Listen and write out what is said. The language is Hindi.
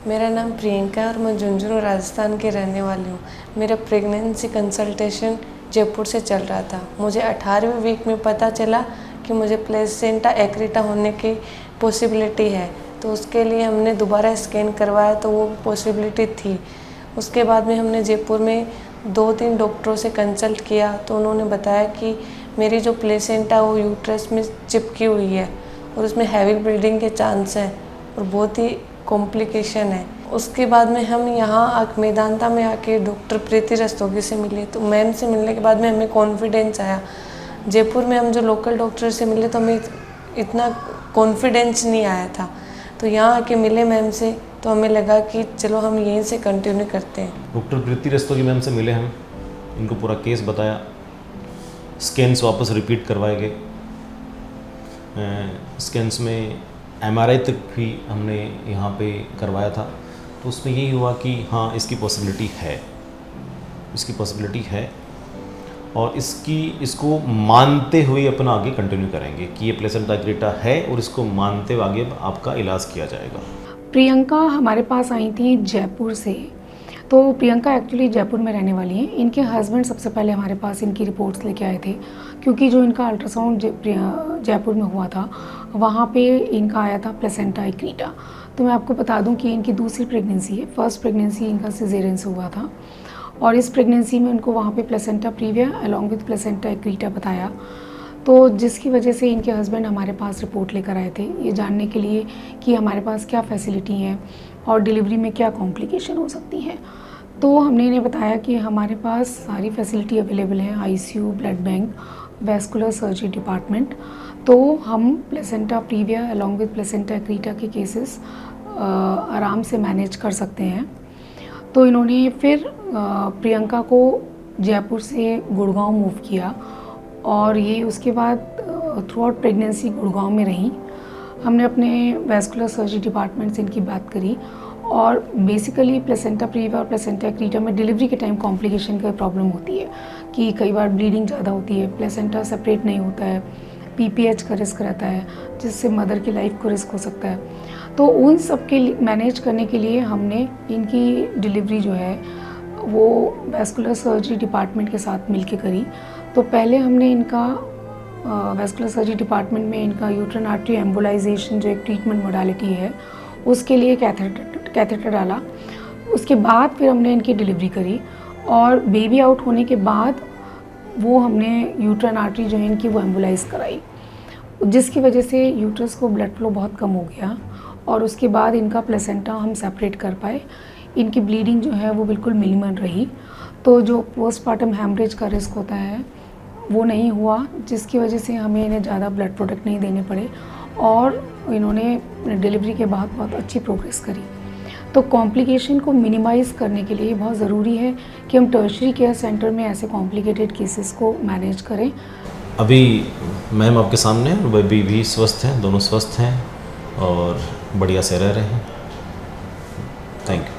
मेरा नाम प्रियंका है और मैं झुंझुनू राजस्थान की रहने वाली हूँ। मेरा प्रेगनेंसी कंसल्टेशन जयपुर से चल रहा था। मुझे 18वें वीक में पता चला कि मुझे प्लेसेंटा एक्रीटा होने की पॉसिबिलिटी है, तो उसके लिए हमने दोबारा स्कैन करवाया तो वो पॉसिबिलिटी थी। उसके बाद में हमने जयपुर में 2-3 डॉक्टरों से कंसल्ट किया तो उन्होंने बताया कि मेरी जो प्लेसेंटा वो यूट्रस में चिपकी हुई है और उसमें हैवी ब्लीडिंग के चांस हैं और बहुत ही कॉम्प्लिकेशन है। उसके बाद में हम यहाँ मेदांता में आके डॉक्टर प्रीति रस्तोगी से मिले, तो मैम से मिलने के बाद में हमें कॉन्फिडेंस आया। जयपुर में हम जो लोकल डॉक्टर से मिले तो हमें इतना कॉन्फिडेंस नहीं आया था, तो यहाँ आके मिले मैम से तो हमें लगा कि चलो हम यहीं से कंटिन्यू करते हैं। डॉक्टर प्रीति रस्तोगी मैम से मिले हम, इनको पूरा केस बताया, स्कैन्स वापस रिपीट करवाए गए। स्कैन्स में MRI तक भी हमने यहाँ पे करवाया था, तो उसमें यही हुआ कि हाँ इसकी पॉसिबिलिटी है और इसको मानते हुए अपना आगे कंटिन्यू करेंगे कि ये प्लेसेंटा एक्रीटा है और इसको मानते हुए आगे आपका इलाज किया जाएगा। प्रियंका हमारे पास आई थी जयपुर से। तो प्रियंका एक्चुअली जयपुर में रहने वाली हैं। इनके हस्बैंड सबसे पहले हमारे पास इनकी रिपोर्ट्स लेके आए थे, क्योंकि जो इनका अल्ट्रासाउंड जयपुर में हुआ था वहाँ पे इनका आया था प्लेसेंटा एक्रीटा। तो मैं आपको बता दूं कि इनकी दूसरी प्रेगनेंसी है। फर्स्ट प्रेगनेंसी इनका सिजेरियन से हुआ था और इस प्रेगनेंसी में उनको वहाँ पे placenta previa along with placenta accreta बताया, तो जिसकी वजह से इनके हस्बैंड हमारे पास रिपोर्ट लेकर आए थे ये जानने के लिए कि हमारे पास क्या फैसिलिटी है और डिलीवरी में क्या कॉम्प्लिकेशन हो सकती है। तो हमने इन्हें बताया कि हमारे पास सारी फैसिलिटी अवेलेबल है, ICU, blood bank, vascular surgery department. तो हम placenta previa along with placenta accreta के केसेस आराम से मैनेज कर सकते हैं। तो इन्होंने फिर प्रियंका को जयपुर से गुड़गांव मूव किया और ये उसके बाद थ्रू आउट प्रेगनेंसी गुड़गांव में रहीं। हमने अपने वैस्कुलर सर्जरी डिपार्टमेंट से इनकी बात करी और बेसिकली प्लेसेंटा प्रीविया और प्लेसेंटा एक्रीटा में डिलीवरी के टाइम कॉम्प्लिकेशन का प्रॉब्लम होती है कि कई बार ब्लीडिंग ज़्यादा होती है, प्लेसेंटा सेपरेट नहीं होता है, PPH का रिस्क रहता है जिससे मदर की लाइफ को रिस्क हो सकता है। तो उन सब के मैनेज करने के लिए हमने इनकी डिलीवरी जो है वो वैस्कुलर सर्जरी डिपार्टमेंट के साथ मिलके करी। तो पहले हमने इनका वैस्कुलर सर्जरी डिपार्टमेंट में इनका यूट्राइन आर्टरी एम्बोलाइजेशन जो एक ट्रीटमेंट मोडालिटी है उसके लिए कैथेटर डाला। उसके बाद फिर हमने इनकी डिलीवरी करी और बेबी आउट होने के बाद वो हमने यूट्राइन आर्टरी जो है इनकी वो एम्बोलाइज कराई, जिसकी वजह से यूट्रस को ब्लड फ्लो बहुत कम हो गया और उसके बाद इनका प्लेसेंटा हम सेपरेट कर पाए। इनकी ब्लीडिंग जो है वो बिल्कुल मिनिमल रही, तो जो पोस्टमार्टम हैमरेज का रिस्क होता है वो नहीं हुआ, जिसकी वजह से हमें इन्हें ज़्यादा ब्लड प्रोडक्ट नहीं देने पड़े और इन्होंने डिलीवरी के बाद बहुत अच्छी प्रोग्रेस करी। तो कॉम्प्लिकेशन को मिनिमाइज़ करने के लिए बहुत ज़रूरी है कि हम टर्शरी केयर सेंटर में ऐसे कॉम्प्लिकेटेड केसेस को मैनेज करें। अभी मैम आपके सामने हैं, बेबी भी स्वस्थ हैं, दोनों स्वस्थ हैं और बढ़िया से रह रहे हैं। Thank you.